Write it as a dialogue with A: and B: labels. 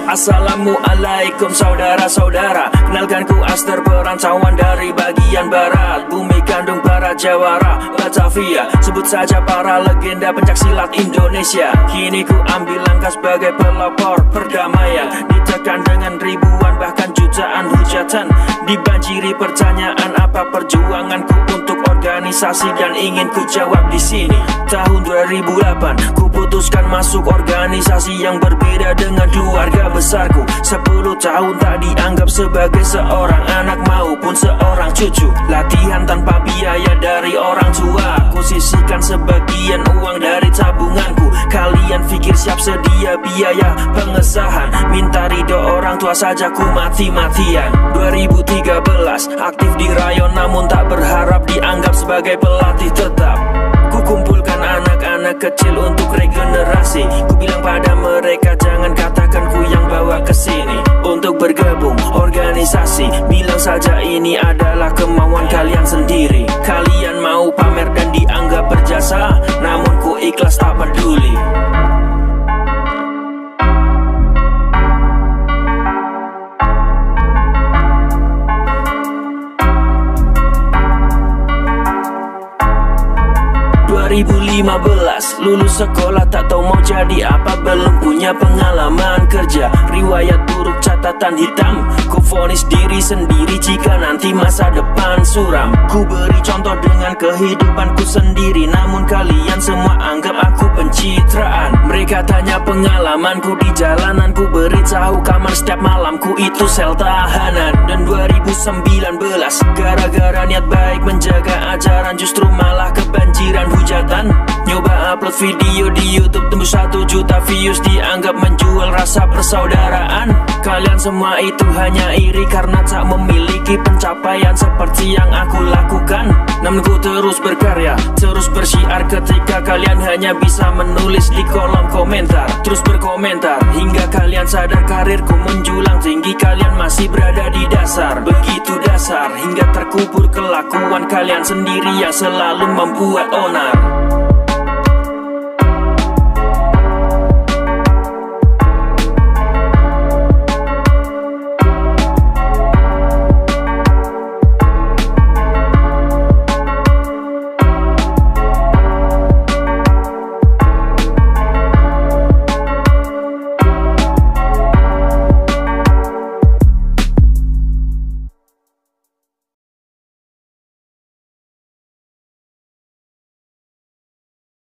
A: Assalamualaikum saudara-saudara, kenalkan ku Aster, perantauan dari bagian barat. Bumi kandung para Jawara, Batavia, sebut saja para legenda pencaksilat Indonesia. Kini ku ambil langkah sebagai pelopor perdamaian, ditekan dengan ribuan bahkan jutaan hujatan. Dibanjiri pertanyaan apa perjuanganku untuk organisasi, dan ingin ku jawab di sini. Tahun 2008 ku putuskan masuk organisasi yang berbeda dengan keluarga besarku. 10 tahun tak dianggap sebagai seorang anak maupun seorang cucu. Latihan tanpa biaya dari orang tua, ku sisihkan sebagian uang dari tabunganku. Kalian pikir siap sedia biaya pengesahan? Minta ridho orang tua saja ku mati-matian. 2013 aktif di rayon, namun tak berharap dianggap sebagai pelatih tetap. Ku kumpulkan anak-anak kecil untuk regenerasi. Ku bilang pada mereka jangan katakan ku yang bawa kesini untuk bergabung organisasi. Bilang saja ini adalah kemauan kalian sendiri. Kalian mau pamer dan dianggap berjasa, namun ku ikhlas tak peduli. Lulus sekolah tak tahu mau jadi apa, belum punya pengalaman kerja, riwayat buruk catatan hitam. Ku vonis diri sendiri jika nanti masa depan suram. Ku beri contoh dengan kehidupanku sendiri, namun kalian semua anggap aku pencitraan. Mereka tanya pengalamanku di jalanan, ku beritahu kamar setiap malamku itu sel tahanan. Dan 2019 gara-gara niat baik menjaga ajaran, justru malah kebanjiran hujatan. Nyoba upload video di YouTube tembus 1 juta views, dianggap menjual rasa persaudaraan. Kalian semua itu hanya iri karena tak memiliki pencapaian seperti yang aku lakukan. Namun ku terus berkarya, terus bersiar ketika kalian hanya bisa menulis di kolom komentar. Terus berkomentar hingga kalian sadar karirku menjulang tinggi, kalian masih berada di dasar. Begitu dasar hingga terkubur kelakuan kalian sendiri yang selalu membuat onar.